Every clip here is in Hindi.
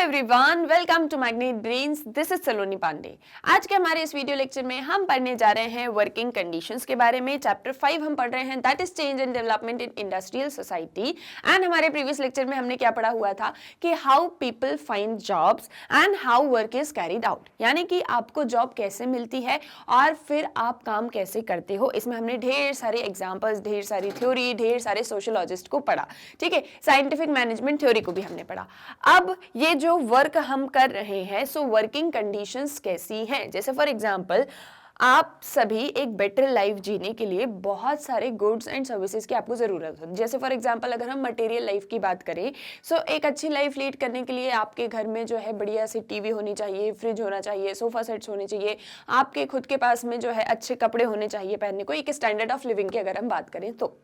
Everyone, welcome to Magnet Brains. This is Saloni Pandey. आज के हमारे इस वीडियो लेक्चर में हम पढ़ने जा रहे हैं वर्किंग कंडीशंस के बारे में। चैप्टर 5 हम पढ़ रहे हैं, that is change and development in industrial society. And हमारे प्रीवियस लेक्चर में हमने क्या पढ़ा हुआ था कि how people find jobs and how work is carried out, यानी कि आपको जॉब कैसे मिलती है और फिर आप काम कैसे करते हो। इसमें हमने ढेर सारे एग्जाम्पल्स, ढेर सारी थ्योरी, ढेर सारे सोशियोलॉजिस्ट को पढ़ा, ठीक है। साइंटिफिक मैनेजमेंट थ्योरी को भी हमने पढ़ा। अब ये जो वर्क हम कर रहे हैं, सो वर्किंग कंडीशंस कैसी हैं। जैसे फॉर एग्जांपल आप सभी एक बेटर लाइफ जीने के लिए बहुत सारे गुड्स एंड सर्विसेज की आपको ज़रूरत है। जैसे फॉर एग्जांपल अगर हम मटेरियल लाइफ की बात करें, सो एक अच्छी लाइफ लीड करने के लिए आपके घर में जो है बढ़िया सी टीवी होनी चाहिए, फ्रिज होना चाहिए, सोफा सेट्स होने चाहिए, आपके खुद के पास में जो है अच्छे कपड़े होने चाहिए पहनने को, एक स्टैंडर्ड ऑफ लिविंग की अगर हम बात करें तो।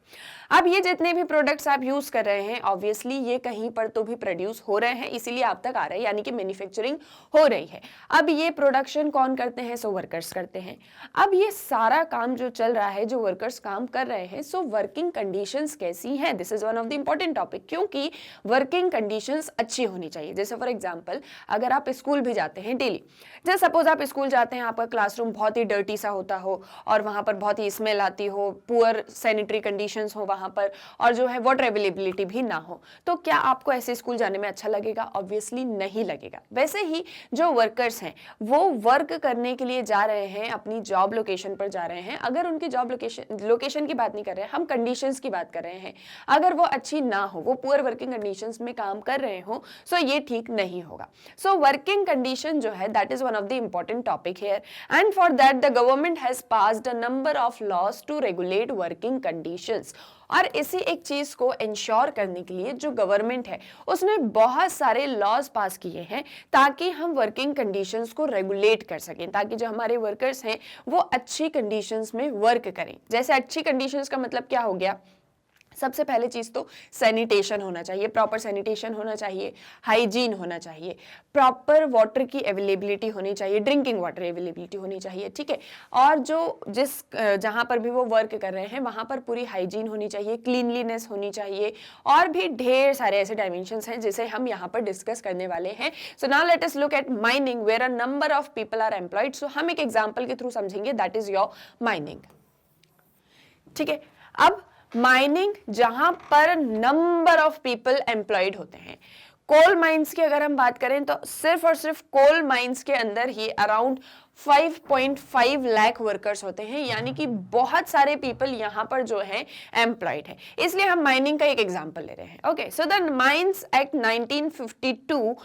अब ये जितने भी प्रोडक्ट्स आप यूज़ कर रहे हैं, ऑब्वियसली ये कहीं पर तो भी प्रोड्यूस हो रहे हैं, इसीलिए आप तक आ रहे हैं, यानी कि मैन्युफैक्चरिंग हो रही है। अब ये प्रोडक्शन कौन करते हैं? सो वर्कर्स करते हैं। अब ये सारा काम जो चल रहा है, जो वर्कर्स काम कर रहे हैं, सो वर्किंग कंडीशंस कैसी हैं? This is one of the important topic, क्योंकि वर्किंग कंडीशंस अच्छी होनी चाहिए। जैसे फॉर एग्जांपल अगर आप स्कूल भी जाते हैं डेली, जैसे सपोज आप स्कूल जाते हैं, आपका क्लासरूम बहुत ही डर्टी सा होता हो और वहाँ पर बहुत ही स्मेल आती हो, पुअर सैनिटरी कंडीशंस हो वहाँ पर, और जो है वाटर अवेलेबिलिटी भी ना हो, तो क्या आपको ऐसे स्कूल जाने में अच्छा लगेगा? ऑब्वियसली नहीं लगेगा। वैसे ही जो वर्कर्स हैं वो वर्क करने के लिए जा रहे हैं, अपनी जॉब लोकेशन पर जा रहे हैं। अगर उनकी जॉब लोकेशन की बात नहीं कर रहे हैं, हम कंडीशंस की बात कर रहे हैं, अगर वो अच्छी ना हो, वो पुअर वर्किंग कंडीशंस में काम कर रहे हो, सो ये ठीक नहीं होगा। सो वर्किंग कंडीशन जो है that is one of the important topic here, and for that the government has passed a number of laws to regulate working conditions. और इसी एक चीज को इंश्योर करने के लिए जो गवर्नमेंट है उसने बहुत सारे लॉज पास किए हैं ताकि हम वर्किंग कंडीशंस को रेगुलेट कर सकें, ताकि जो हमारे वर्कर्स हैं वो अच्छी कंडीशंस में वर्क करें। जैसे अच्छी कंडीशंस का मतलब क्या हो गया? सबसे पहले चीज़ तो सैनिटेशन होना चाहिए, प्रॉपर सैनिटेशन होना चाहिए, हाइजीन होना चाहिए, प्रॉपर वाटर की अवेलेबिलिटी होनी चाहिए, ड्रिंकिंग वाटर अवेलेबिलिटी होनी चाहिए, ठीक है। और जहाँ पर भी वो वर्क कर रहे हैं वहाँ पर पूरी हाइजीन होनी चाहिए, क्लीनलीनेस होनी चाहिए, और भी ढेर सारे ऐसे डायमेंशंस हैं जिसे हम यहाँ पर डिस्कस करने वाले हैं। So now let us look at mining where a number of people are employed. So हम एक एग्जाम्पल के थ्रू समझेंगे, दैट इज योर माइनिंग, ठीक है। अब माइनिंग जहां पर नंबर ऑफ पीपल एम्प्लॉयड होते हैं। कोल माइंस की अगर हम बात करें तो सिर्फ और सिर्फ कोल माइंस के अंदर ही अराउंड 5.5 लाख वर्कर्स होते हैं, यानी कि बहुत सारे पीपल यहां पर जो है एम्प्लॉयड है। इसलिए हम माइनिंग का एक एग्जांपल ले रहे हैं। Okay, so the mines act 1952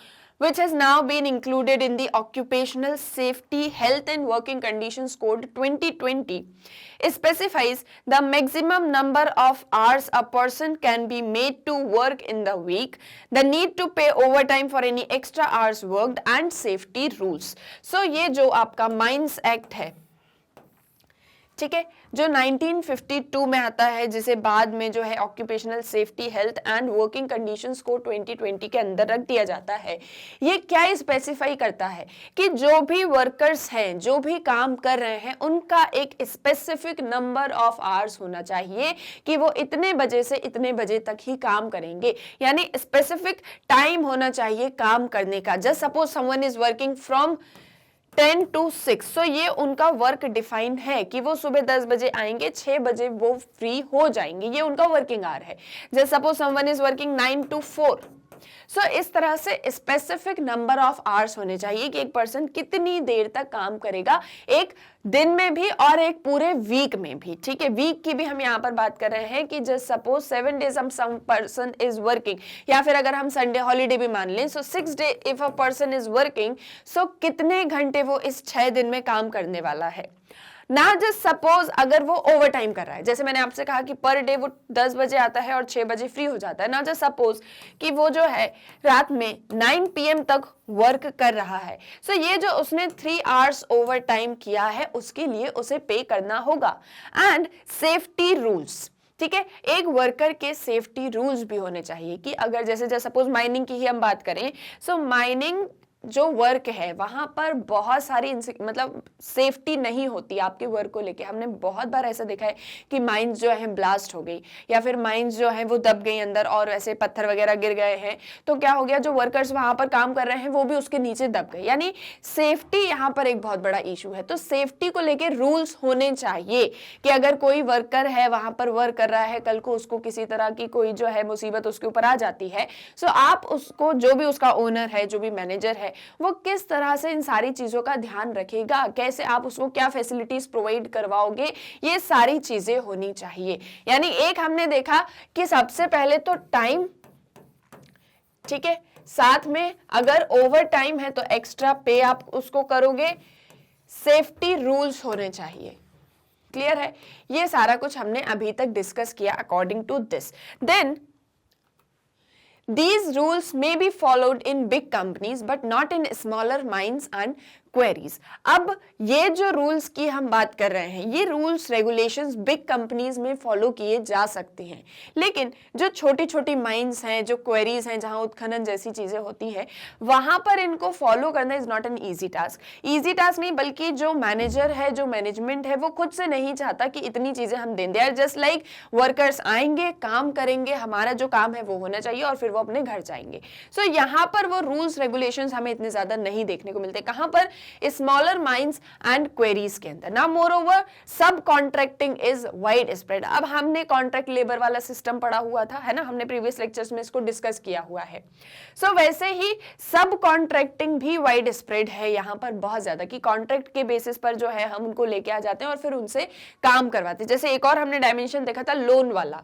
which has now been included in the Occupational Safety, Health and Working Conditions Code 2020 specifies the maximum number of hours a person can be made to work in the week, the need to pay overtime for any extra hours worked and safety rules. So ये जो आपका माइंस एक्ट है, ठीक है, जो 1952 में आता है, जिसे बाद में जो है occupational safety, health and working conditions को 2020 के अंदर रख दिया जाता है। ये क्या स्पेसिफाई करता है कि जो भी वर्कर्स हैं, जो भी काम कर रहे हैं, उनका एक स्पेसिफिक नंबर ऑफ आवर्स होना चाहिए कि वो इतने बजे से इतने बजे तक ही काम करेंगे, यानी स्पेसिफिक टाइम होना चाहिए काम करने का। Just suppose someone is working from 10 to 6, सो ये उनका वर्क डिफाइंड है कि वो सुबह 10 बजे आएंगे, 6 बजे वो फ्री हो जाएंगे, ये उनका वर्किंग आवर है। जैसे suppose someone is working 9 to 4, सो इस तरह से स्पेसिफिक नंबर ऑफ आवर्स होने चाहिए कि एक पर्सन कितनी देर तक काम करेगा, एक दिन में भी और एक पूरे वीक में भी, ठीक है। वीक की भी हम यहाँ पर बात कर रहे हैं कि just suppose 7 days some person is working, या फिर अगर हम संडे हॉलीडे भी मान लें, so 6 day if a person is working, so कितने घंटे वो इस 6 दिन में काम करने वाला है ना। जस्ट सपोज अगर वो ओवर टाइम कर रहा है, जैसे मैंने आपसे कहा कि पर डे वो 10 बजे आता है और 6 बजे फ्री हो जाता है ना। जस्ट सपोज कि वो जो है रात में 9 PM तक वर्क कर रहा है, सो ये जो उसने 3 आवर्स ओवर टाइम किया है उसके लिए उसे पे करना होगा। एंड सेफ्टी रूल्स, ठीक है, एक वर्कर के सेफ्टी रूल्स भी होने चाहिए कि अगर जैसे सपोज माइनिंग की ही हम बात करें, सो माइनिंग जो वर्क है वहां पर बहुत सारी मतलब सेफ्टी नहीं होती आपके वर्क को लेके। हमने बहुत बार ऐसा देखा है कि माइंस जो है ब्लास्ट हो गई या फिर माइंस जो है वो दब गई अंदर और ऐसे पत्थर वगैरह गिर गए हैं, तो क्या हो गया, जो वर्कर्स वहां पर काम कर रहे हैं वो भी उसके नीचे दब गए। यानी सेफ्टी यहाँ पर एक बहुत बड़ा इशू है। तो सेफ्टी को लेके रूल्स होने चाहिए कि अगर कोई वर्कर है वहां पर वर्क कर रहा है, कल को उसको किसी तरह की कोई जो है मुसीबत उसके ऊपर आ जाती है, सो आप उसको, जो भी उसका ओनर है, जो भी मैनेजर है, वो किस तरह से इन सारी चीजों का ध्यान रखेगा, कैसे आप उसको क्या फैसिलिटीज प्रोवाइड करवाओगे, ये सारी चीजें होनी चाहिए। यानी एक हमने देखा कि सबसे पहले तो टाइम, ठीक है, साथ में अगर ओवर टाइम है तो एक्स्ट्रा पे आप उसको करोगे, सेफ्टी रूल्स होने चाहिए। क्लियर है? ये सारा कुछ हमने अभी तक डिस्कस किया according to this. Then these rules may be followed in big companies but not in smaller mines and queries. अब ये जो रूल्स की हम बात कर रहे हैं, ये रूल्स रेगुलेशंस बिग कंपनीज में फॉलो किए जा सकते हैं, लेकिन जो छोटी छोटी माइंस हैं, जो क्वेरीज हैं, जहां उत्खनन जैसी चीजें होती है, वहां पर इनको फॉलो करना is not an easy task. Easy task नहीं, बल्कि जो मैनेजर है, जो मैनेजमेंट है, वो खुद से नहीं चाहता कि इतनी चीजें हम दें। They are just like workers आएंगे, काम करेंगे, हमारा जो काम है वो होना चाहिए और फिर वो अपने घर जाएंगे। सो यहाँ पर वो रूल्स रेगुलेशंस हमें इतने ज्यादा नहीं देखने को मिलते। कहां पर? स्मॉलर माइंस एंड क्वेरीज के अंदर। ना मोर ओवर सब कॉन्ट्रैक्टिंग इज वाइड स्प्रेड। अब हमने कॉन्ट्रैक्ट लेबर वाला सिस्टम पढ़ा हुआ था, है ना, हमने प्रीवियस लेक्चर्स में इसको डिस्कस किया हुआ है। सो वैसे ही सब कॉन्ट्रैक्टिंग भी वाइड स्प्रेड है यहाँ पर बहुत ज्यादा, कि कॉन्ट्रैक्ट के बेसिस पर जो है हम उनको लेके आ जाते हैं और फिर उनसे काम करवाते हैं। जैसे एक और हमने डायमेंशन देखा था लोन वाला,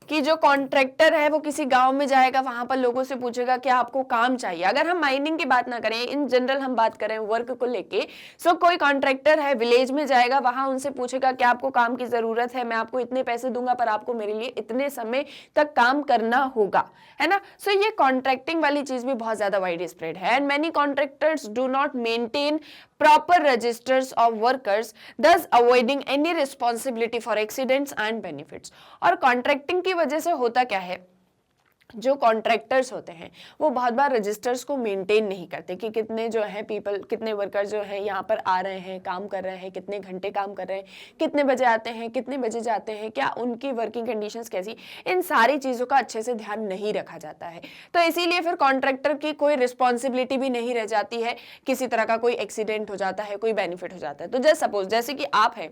कि जो कॉन्ट्रैक्टर है वो किसी गांव में जाएगा, वहां पर लोगों से पूछेगा क्या आपको काम चाहिए। अगर हम माइनिंग की बात ना करें, इन जनरल हम बात करें वर्क को लेके, सो कोई कॉन्ट्रैक्टर है विलेज में जाएगा, वहां उनसे पूछेगा क्या आपको काम की जरूरत है, मैं आपको इतने पैसे दूंगा पर आपको मेरे लिए इतने समय तक काम करना होगा, है ना। सो ये कॉन्ट्रैक्टिंग वाली चीज भी बहुत ज्यादा वाइड स्प्रेड है। And many contractors do not maintain proper registers of workers, thus avoiding any responsibility for accidents and benefits। और कॉन्ट्रैक्टिंग की वजह से होता क्या है, जो कॉन्ट्रैक्टर्स होते हैं वो बहुत बार रजिस्टर्स को मेंटेन नहीं करते कि कितने जो है पीपल, कितने वर्कर जो है यहाँ पर आ रहे हैं, काम कर रहे हैं, कितने घंटे काम कर रहे हैं, कितने बजे आते हैं, कितने बजे जाते हैं, क्या उनकी वर्किंग कंडीशंस कैसी, इन सारी चीज़ों का अच्छे से ध्यान नहीं रखा जाता है। तो इसीलिए फिर कॉन्ट्रैक्टर की कोई रिस्पॉन्सिबिलिटी भी नहीं रह जाती है, किसी तरह का कोई एक्सीडेंट हो जाता है, कोई बेनिफिट हो जाता है। तो जैसे सपोज, जैसे कि आप हैं,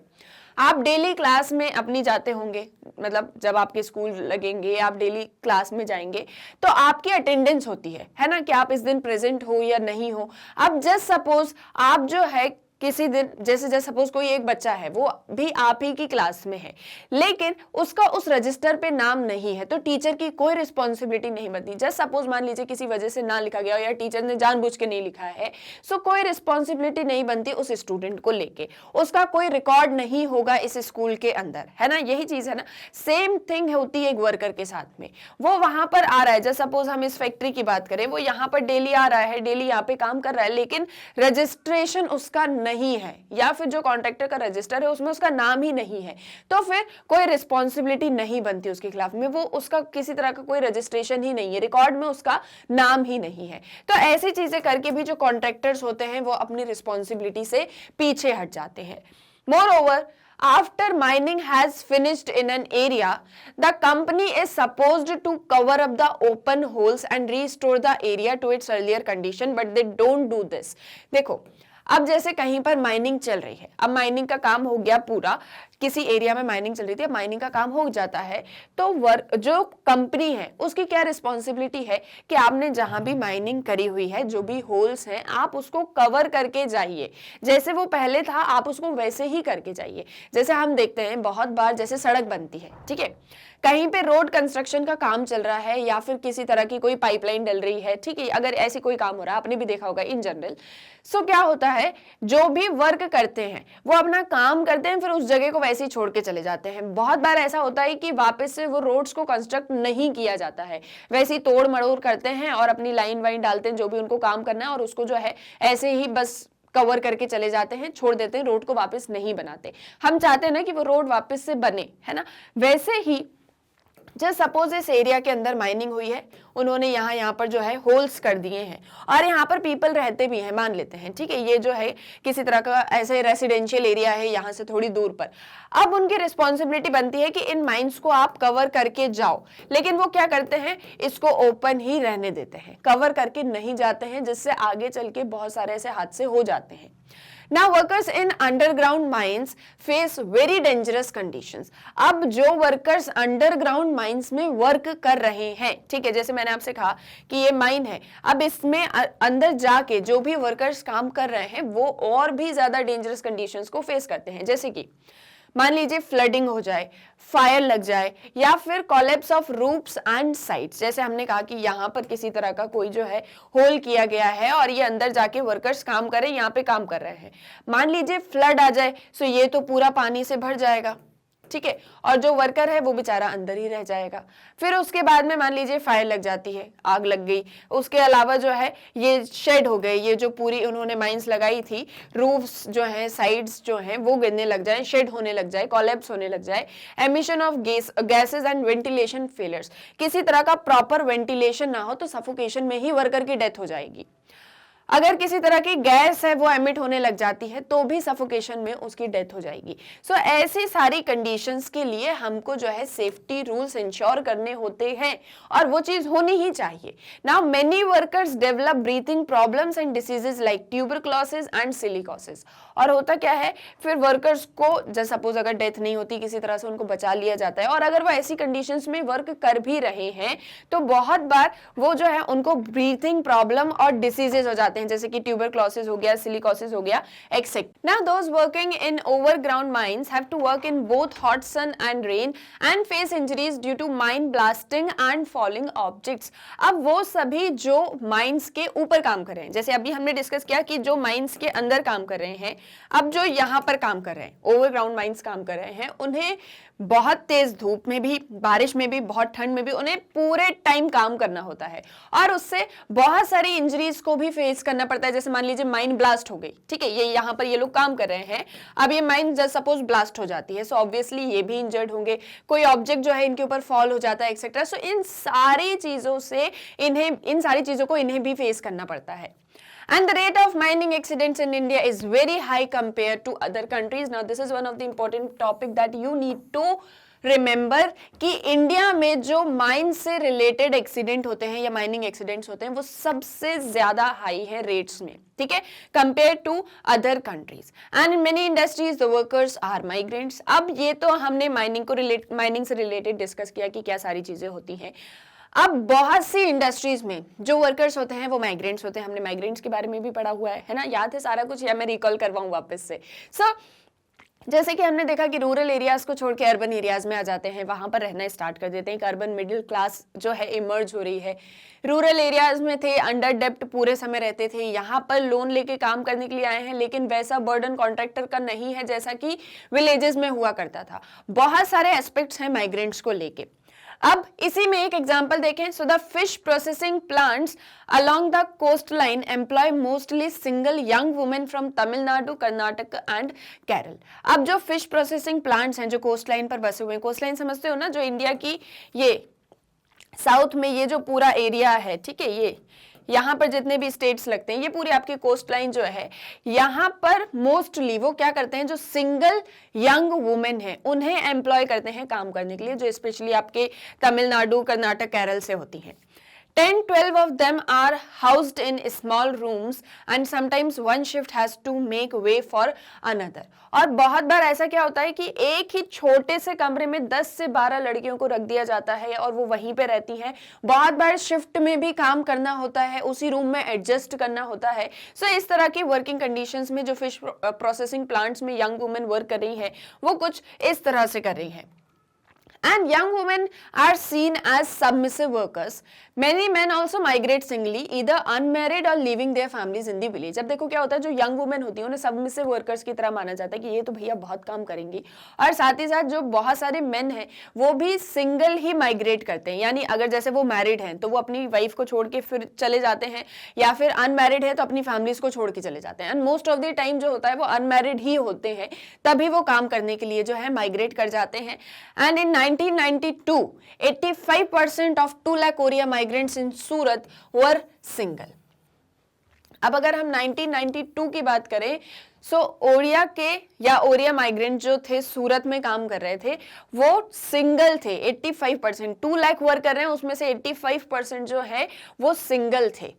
आप डेली क्लास में अपनी जाते होंगे, मतलब जब आपके स्कूल लगेंगे आप डेली क्लास में जाएंगे तो आपकी अटेंडेंस होती है ना, कि आप इस दिन प्रेजेंट हो या नहीं हो। अब जस्ट सपोज आप जो है किसी दिन, जैसे सपोज कोई एक बच्चा है, वो भी आप ही की क्लास में है, लेकिन उसका उस रजिस्टर पे नाम नहीं है, तो टीचर की कोई रिस्पॉन्सिबिलिटी नहीं बनती। जस्ट सपोज मान लीजिए किसी वजह से ना लिखा गया या टीचर ने जानबूझ के नहीं लिखा है, सो कोई रिस्पॉन्सिबिलिटी नहीं बनती उस स्टूडेंट को लेके, उसका कोई रिकॉर्ड नहीं होगा इस स्कूल के अंदर, है ना। यही चीज है ना, सेम थिंग होती है एक वर्कर के साथ में। वो वहां पर आ रहा है, जस्ट सपोज हम इस फैक्ट्री की बात करें, वो यहाँ पर डेली आ रहा है, डेली यहाँ पे काम कर रहा है, लेकिन रजिस्ट्रेशन उसका नहीं है, या फिर जो कॉन्ट्रैक्टर का रजिस्टर है उसमें उसका नाम ही नहीं है, तो फिर कोई रिस्पॉन्सिबिलिटी नहीं बनती उसके खिलाफ में। वो उसका किसी तरह का कोई रजिस्ट्रेशन ही नहीं है, रिकॉर्ड में उसका नाम ही नहीं है। तो ऐसी चीजें करके भी जो कॉन्ट्रैक्टर्स होते हैं वो अपनी रिस्पॉन्सिबिलिटी से पीछे हट जाते हैं। Moreover, after mining has finished in an area, the company is supposed to cover up the open holes and restore the area to its earlier condition, but they don't do this। देखो, अब जैसे कहीं पर माइनिंग चल रही है, अब माइनिंग का काम हो गया पूरा, किसी एरिया में माइनिंग चल रही थी, अब माइनिंग का काम हो जाता है, तो जो कंपनी है उसकी क्या रिस्पॉन्सिबिलिटी है कि आपने जहां भी माइनिंग करी हुई है, जो भी होल्स हैं, आप उसको कवर करके जाइए। जैसे वो पहले था आप उसको वैसे ही करके जाइए। जैसे हम देखते हैं बहुत बार, जैसे सड़क बनती है, ठीक है, कहीं पे रोड कंस्ट्रक्शन का काम चल रहा है या फिर किसी तरह की कोई पाइपलाइन डल रही है, ठीक है, अगर ऐसी कोई काम हो रहा है, आपने भी देखा होगा इन जनरल। सो क्या होता है, जो भी वर्क करते हैं वो अपना काम करते हैं, फिर उस जगह को वैसे ही छोड़ के चले जाते हैं। बहुत बार ऐसा होता है कि वापस से वो रोड्स को कंस्ट्रक्ट नहीं किया जाता है, वैसे ही तोड़ मड़ोड़ करते हैं और अपनी लाइन वाइन डालते हैं, जो भी उनको काम करना है, और उसको जो है ऐसे ही बस कवर करके चले जाते हैं, छोड़ देते हैं, रोड को वापस नहीं बनाते। हम चाहते हैं ना कि वो रोड वापस से बने, है ना। वैसे ही जस्ट सपोज इस एरिया के अंदर माइनिंग हुई है, उन्होंने यहाँ पर जो है होल्स कर दिए हैं और यहाँ पर पीपल रहते भी हैं, मान लेते हैं, ठीक है, ये जो है किसी तरह का ऐसे रेसिडेंशियल एरिया है यहाँ से थोड़ी दूर पर। अब उनकी रिस्पॉन्सिबिलिटी बनती है कि इन माइंस को आप कवर करके जाओ, लेकिन वो क्या करते हैं, इसको ओपन ही रहने देते हैं, कवर करके नहीं जाते हैं, जिससे आगे चल के बहुत सारे ऐसे हादसे हो जाते हैं। Now workers in underground mines face very dangerous conditions. अब जो वर्कर्स अंडरग्राउंड माइंस में वर्क कर रहे हैं, ठीक है, जैसे मैंने आपसे कहा कि ये माइन है, अब इसमें अंदर जाके जो भी वर्कर्स काम कर रहे हैं वो और भी ज्यादा डेंजरस कंडीशंस को फेस करते हैं, जैसे कि मान लीजिए फ्लडिंग हो जाए, फायर लग जाए, या फिर collapse of roofs and sides. जैसे हमने कहा कि यहाँ पर किसी तरह का कोई जो है होल किया गया है और ये अंदर जाके वर्कर्स काम कर रहे हैं, यहाँ पे काम कर रहे हैं, मान लीजिए फ्लड आ जाए, सो ये तो पूरा पानी से भर जाएगा, ठीक है, और जो वर्कर है वो बेचारा अंदर ही रह जाएगा। फिर उसके बाद में मान लीजिए फायर लग जाती है, आग लग गई, उसके अलावा जो है ये शेड हो गए, ये जो पूरी उन्होंने माइंस लगाई थी, रूफ्स जो है, साइड्स जो हैं वो गिरने लग जाए, शेड होने लग जाए, कोलैप्स होने लग जाए, emission of gases and ventilation failures, किसी तरह का प्रॉपर वेंटिलेशन ना हो तो सफोकेशन में ही वर्कर की डेथ हो जाएगी। अगर किसी तरह की गैस है वो एमिट होने लग जाती है तो भी सफोकेशन में उसकी डेथ हो जाएगी। सो ऐसी सारी कंडीशंस के लिए हमको जो है सेफ्टी रूल्स इंश्योर करने होते हैं और वो चीज होनी ही चाहिए। Now many workers develop breathing problems and diseases like tuberculosis and silicosis. और होता क्या है, फिर वर्कर्स को जैसे सपोज अगर डेथ नहीं होती, किसी तरह से उनको बचा लिया जाता है, और अगर वो ऐसी कंडीशंस में वर्क कर भी रहे हैं तो बहुत बार वो जो है उनको ब्रीथिंग प्रॉब्लम और डिसीजेस हो जाते हैं, जैसे कि ट्यूबरक्लोसिस हो गया, सिलिकोसिस हो गया, etcetera. Now those working in overground mines have to work in both hot sun and rain and face injuries due to mine blasting and falling objects. अब वो सभी जो माइंस के ऊपर काम कर रहे हैं, जैसे अभी हमने डिस्कस किया कि जो माइंस के अंदर काम कर रहे हैं, अब जो यहाँ पर काम कर रहे हैं, ओवरग्राउंड माइंस काम कर रहे हैं, उन्हें बहुत तेज धूप में भी, बारिश में भी, बहुत ठंड में भी उन्हें पूरे टाइम काम करना होता है और उससे बहुत सारी इंजरीज को भी फेस करना पड़ता है। जैसे मान लीजिए माइन ब्लास्ट हो गई, ठीक है, ये यहाँ पर ये लोग काम कर रहे हैं, अब ये माइन जस्ट सपोज ब्लास्ट हो जाती है, सो ऑब्वियसली ये भी इंजर्ड होंगे, कोई ऑब्जेक्ट जो है इनके ऊपर फॉल हो जाता है, एक्सेट्रा। सो इन सारी चीजों को इन्हें भी फेस करना पड़ता है। And the rate of mining accidents in India is very high compared to other countries. Now, this is one of the important topic that you need to remember कि इंडिया में जो माइन से रिलेटेड एक्सीडेंट होते हैं या माइनिंग एक्सीडेंट्स होते हैं वो सबसे ज्यादा हाई है रेट्स में, ठीक है, compare to other countries. And in many industries the workers are migrants. अब ये तो हमने माइनिंग से रिलेटेड डिस्कस किया कि क्या सारी चीजें होती हैं। अब बहुत सी इंडस्ट्रीज में जो वर्कर्स होते हैं वो माइग्रेंट्स होते हैं, हमने माइग्रेंट्स के बारे में भी पढ़ा हुआ है ना, याद है सारा कुछ, या मैं रिकॉल करवाऊं वापस से। जैसे कि हमने देखा कि रूरल एरियाज को छोड़ के अर्बन एरियाज में आ जाते हैं, वहां पर रहना स्टार्ट कर देते हैं, एक अर्बन मिडिल क्लास जो है इमर्ज हो रही है। रूरल एरियाज में थे, अंडर डेप्ट पूरे समय रहते थे, यहाँ पर लोन लेके काम करने के लिए आए हैं, लेकिन वैसा बर्डन कॉन्ट्रैक्टर का नहीं है जैसा कि विलेजेस में हुआ करता था। बहुत सारे एस्पेक्ट्स हैं माइग्रेंट्स को लेके। अब इसी में एक एग्जांपल देखें। So the fish processing plants along the coast line employ mostly single young women from Tamil Nadu, Karnataka and Kerala. अब जो फिश प्रोसेसिंग प्लांट्स हैं जो कोस्ट लाइन पर बसे हुए हैं, कोस्ट लाइन समझते हो ना, जो इंडिया की ये साउथ में ये जो पूरा एरिया है, ठीक है, ये यहाँ पर जितने भी स्टेट्स लगते हैं, ये पूरी आपकी कोस्ट लाइन जो है, यहाँ पर मोस्टली वो क्या करते हैं, जो सिंगल यंग वुमेन है उन्हें एम्प्लॉय करते हैं काम करने के लिए, जो स्पेशली आपके तमिलनाडु, कर्नाटक, केरल से होती हैं। 10-12 of them are housed in small rooms and sometimes one shift has to make way for another। और बहुत बार ऐसा क्या होता है कि एक ही छोटे से कमरे में 10 से 12 लड़कियों को रख दिया जाता है और वो वहीं पे रहती हैं। बहुत बार शिफ्ट में भी काम करना होता है, उसी रूम में एडजस्ट करना होता है। सो इस तरह की वर्किंग कंडीशंस में जो फिश प्रोसेसिंग प्लांट्स में यंग वुमेन वर्क कर रही हैं वो कुछ इस तरह से कर रही हैं। And young women are seen as submissive workers. Many men also migrate singly, either unmarried or leaving their families in the village. अब देखो क्या होता है, जो यंग वुमेन होती है उन्हें सबमिसिव वर्कर्स की तरह माना जाता है कि ये तो भैया बहुत काम करेंगी, और साथ ही साथ जो बहुत सारे मेन हैं वो भी सिंगल ही माइग्रेट करते हैं। यानी अगर जैसे वो मैरिड हैं तो वो अपनी वाइफ को छोड़ के फिर चले जाते हैं, या फिर अनमैरिड है तो अपनी फैमिलीज को छोड़ के चले जाते हैं। And most of the time जो होता है वो अनमैरिड ही होते हैं, तभी वो काम करने के लिए जो है माइग्रेट कर जाते हैं। And in 1992 85% of 2 lakh Oriya migrants in Surat were single. अब अगर हम 1992 की बात करें, सो ओडिया के या ओरिया माइग्रेंट जो थे सूरत में काम कर रहे थे वो सिंगल थे। 85% 2 लाख वर्क कर रहे हैं, उसमें से 85% जो है वो सिंगल थे।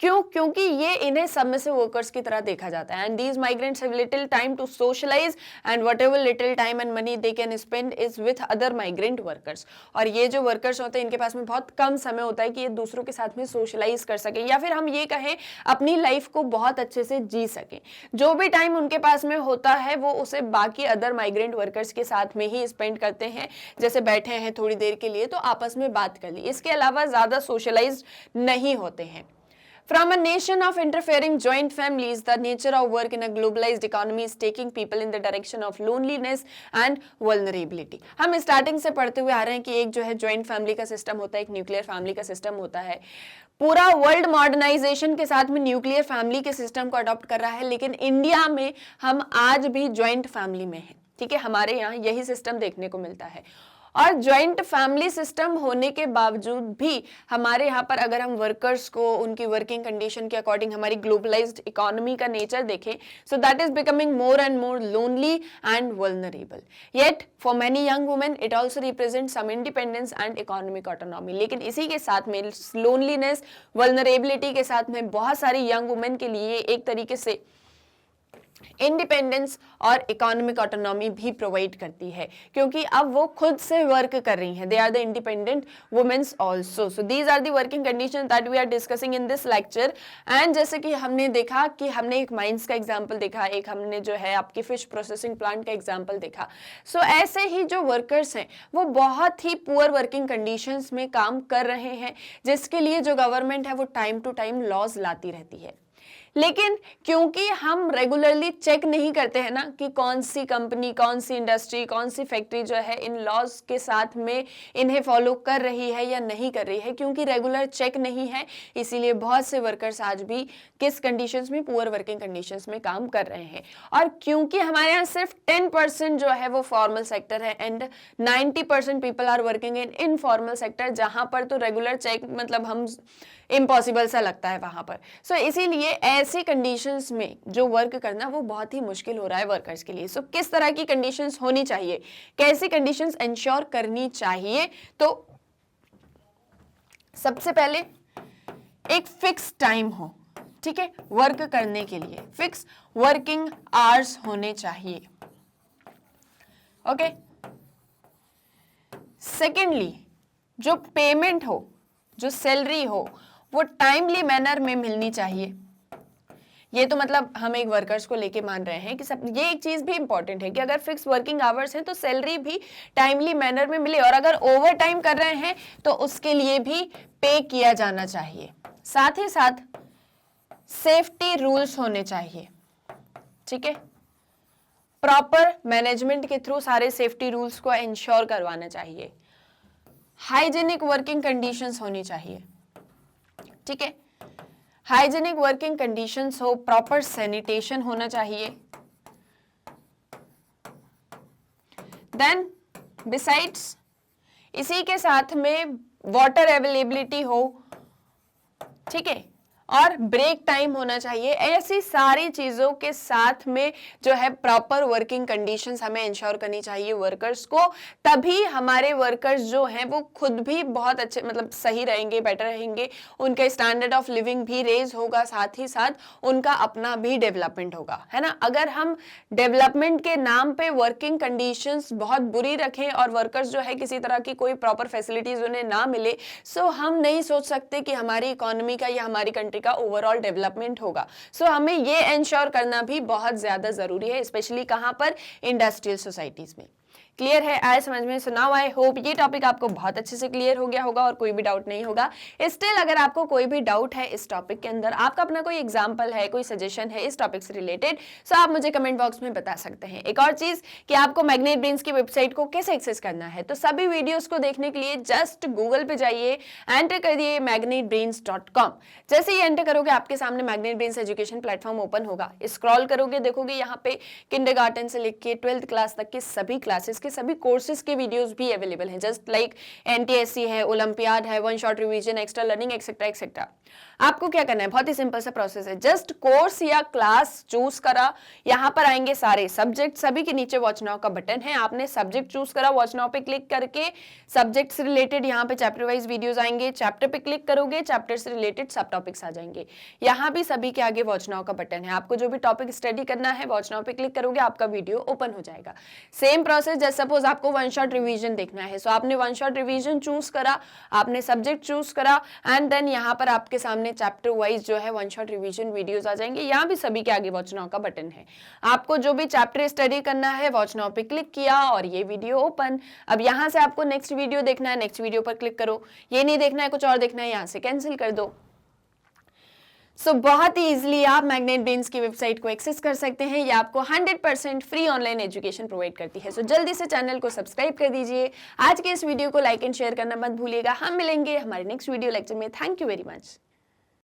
क्यों? क्योंकि ये इन्हें सबमिसिव वर्कर्स की तरह देखा जाता है। And these migrants have little time to socialise and whatever little time and money they can spend is with other migrant workers. और ये जो वर्कर्स होते हैं इनके पास में बहुत कम समय होता है कि ये दूसरों के साथ में सोशलाइज कर सकें, या फिर हम ये कहें अपनी लाइफ को बहुत अच्छे से जी सकें। जो भी टाइम उनके पास में होता है वो उसे बाकी अदर माइग्रेंट वर्कर्स के साथ में ही स्पेंड करते हैं। जैसे बैठे हैं थोड़ी देर के लिए तो आपस में बात कर ली, इसके अलावा ज्यादा सोशलाइज नहीं होते हैं। From a nation of interfering joint families, the nature of work in a globalized economy is taking people in the direction of loneliness and vulnerability. हम स्टार्टिंग से पढ़ते हुए आ रहे हैं कि एक जो है जॉइंट फैमिली का सिस्टम होता है, एक न्यूक्लियर फैमिली का सिस्टम होता है। पूरा वर्ल्ड मॉडर्नाइजेशन के साथ में न्यूक्लियर फैमिली के सिस्टम को अडॉप्ट कर रहा है, लेकिन इंडिया में हम आज भी जॉइंट फैमिली में हैं। ठीक है, हमारे यहाँ यही सिस्टम देखने को मिलता है। और जॉइंट फैमिली सिस्टम होने के बावजूद भी हमारे यहाँ पर अगर हम वर्कर्स को उनकी वर्किंग कंडीशन के अकॉर्डिंग हमारी ग्लोबलाइज्ड इकोनॉमी का नेचर देखें, so that is becoming more and more lonely and vulnerable. Yet for many young women it also represent some independence and economic autonomy. लेकिन इसी के साथ में लोनलीनेस, वल्नरेबिलिटी के साथ में बहुत सारी यंग वुमेन के लिए एक तरीके से इंडिपेंडेंस और इकोनॉमिक ऑटोनॉमी भी प्रोवाइड करती है, क्योंकि अब वो खुद से वर्क कर रही हैं। They are the independent womens also. So these are the working condition that we are discussing in this lecture. And जैसे कि हमने देखा कि हमने एक माइंस का एग्जाम्पल देखा, एक हमने जो है आपकी फिश प्रोसेसिंग प्लांट का एग्जाम्पल देखा। सो ऐसे ही जो वर्कर्स हैं वो बहुत ही पुअर वर्किंग कंडीशंस में काम कर रहे हैं, जिसके लिए जो गवर्नमेंट है वो टाइम टू टाइम लॉज लाती रहती है। लेकिन क्योंकि हम रेगुलरली चेक नहीं करते हैं ना कि कौन सी कंपनी, कौन सी इंडस्ट्री, कौन सी फैक्ट्री जो है इन लॉज के साथ में इन्हें फॉलो कर रही है या नहीं कर रही है, क्योंकि रेगुलर चेक नहीं है, इसीलिए बहुत से वर्कर्स आज भी किस कंडीशंस में, पुअर वर्किंग कंडीशंस में काम कर रहे हैं। और क्योंकि हमारे यहाँ सिर्फ 10% जो है वो फॉर्मल सेक्टर है and 90% people are working in informal sector, जहां पर तो रेगुलर चेक मतलब हम इम्पॉसिबल सा लगता है वहां पर। सो इसीलिए ऐसी कंडीशंस में जो वर्क करना वो बहुत ही मुश्किल हो रहा है वर्कर्स के लिए। सो किस तरह की कंडीशंस होनी चाहिए, कैसी कंडीशंस इंश्योर करनी चाहिए? तो सबसे पहले एक फिक्स टाइम हो, ठीक है, वर्क करने के लिए फिक्स वर्किंग आवर्स होने चाहिए। ओके। सेकेंडली, जो पेमेंट हो, जो सैलरी हो, वो टाइमली मैनर में मिलनी चाहिए। ये तो मतलब हम एक वर्कर्स को लेके मान रहे हैं कि सब, ये एक चीज भी इंपॉर्टेंट है कि अगर फिक्स वर्किंग आवर्स हैं तो सैलरी भी टाइमली मैनर में मिले, और अगर ओवर टाइम कर रहे हैं तो उसके लिए भी पे किया जाना चाहिए। साथ ही साथ सेफ्टी रूल्स होने चाहिए, ठीक है, प्रॉपर मैनेजमेंट के थ्रू सारे सेफ्टी रूल्स को इंश्योर करवाना चाहिए। हाइजीनिक वर्किंग कंडीशंस होनी चाहिए, ठीक है, हाइजीनिक वर्किंग कंडीशंस हो, प्रॉपर सैनिटेशन होना चाहिए। देन बिसाइड्स इसी के साथ में वाटर अवेलेबिलिटी हो, ठीक है, और ब्रेक टाइम होना चाहिए। ऐसी सारी चीजों के साथ में जो है प्रॉपर वर्किंग कंडीशंस हमें इंश्योर करनी चाहिए वर्कर्स को, तभी हमारे वर्कर्स जो हैं वो खुद भी बहुत अच्छे मतलब सही रहेंगे, बेटर रहेंगे, उनका स्टैंडर्ड ऑफ लिविंग भी रेज होगा, साथ ही साथ उनका अपना भी डेवलपमेंट होगा, है ना। अगर हम डेवलपमेंट के नाम पे वर्किंग कंडीशंस बहुत बुरी रखें और वर्कर्स जो है किसी तरह की कोई प्रॉपर फैसिलिटीज उन्हें ना मिले, सो हम नहीं सोच सकते कि हमारी इकोनॉमी का या हमारी कंट्री का ओवरऑल डेवलपमेंट होगा। सो हमें ये इंश्योर करना भी बहुत ज्यादा जरूरी है, स्पेशली कहां पर, इंडस्ट्रियल सोसाइटीज में। क्लियर है, आए समझ में? सो नाउ आई होप ये टॉपिक आपको बहुत अच्छे से क्लियर हो गया होगा और कोई भी डाउट नहीं होगा। स्टिल अगर आपको कोई भी डाउट है इस टॉपिक के अंदर, आपका अपना कोई एग्जांपल है, कोई सजेशन है इस टॉपिक से रिलेटेड, सो आप मुझे कमेंट बॉक्स में बता सकते हैं। एक और चीज कि आपको मैग्नेट ब्रेन्स की वेबसाइट को कैसे एक्सेस करना है, तो सभी वीडियोस को देखने के लिए जस्ट गूगल पे जाइए, एंटर करिए magnetbrains.com। जैसे ही एंटर करोगे आपके सामने magnet brains education platform open होगा। स्क्रॉल करोगे, देखोगे यहाँ पे किंडरगार्टन से लेके 12th क्लास तक के सभी क्लासेस के के सभी कोर्सेज के वीडियोस भी अवेलेबल हैं, जस्ट लाइक NTSC है, ओलंपियाड है, one shot revision, extra learning, etcetera etcetera. आपको क्या करना है, बहुत ही सिंपल सा प्रोसेस है, जस्ट कोर्स या क्लास चूज करा, यहाँ पर आएंगे सारे सब्जेक्ट, सभी के नीचे वॉच नाउ का बटन है, आपने सब्जेक्ट चूज करा, वॉच नाउ पे क्लिक करके सब्जेक्ट से रिलेटेड यहाँ पे चैप्टर वाइज वीडियोस आएंगे, चैप्टर पे क्लिक करोगे, चैप्टर से रिलेटेड सब टॉपिक्स आ जाएंगे। यहाँ भी सभी के आगे वॉच नाउ का बटन है, आपको जो भी टॉपिक स्टडी करना है वॉच नाउ पे क्लिक करोगे, आपका वीडियो ओपन हो जाएगा। सेम प्रोसेस, जैसे सपोज आपको वन शॉट रिवीजन देखना है, सो आपने वन शॉट रिवीजन चूज करा, आपने सब्जेक्ट चूज करा एंड देन यहाँ पर आपके सामने चैप्टर वाइज जो है वन शॉट रिवीजन वीडियोस आ जाएंगे। यहाँ भी सभी के आगे वॉच नाउ का बटन है, आपको जो भी चैप्टर स्टडी करना है वॉच नाउ पे क्लिक किया और ये वीडियो ओपन। अब यहाँ से आपको नेक्स्ट वीडियो देखना है, नेक्स्ट वीडियो पर क्लिक करो, ये नहीं देखना है कुछ और देखना है, यहाँ से कैंसिल कर दो। बहुत ही इजीली आप मैग्नेट ब्रेन्स की वेबसाइट को एक्सेस कर सकते हैं, ये आपको 100% फ्री ऑनलाइन एजुकेशन प्रोवाइड करती है। जल्दी से चैनल को सब्सक्राइब कर दीजिए, आज के इस वीडियो को लाइक एंड शेयर करना मत भूलिएगा। हम मिलेंगे हमारे नेक्स्ट वीडियो लेक्चर में। Thank you very much.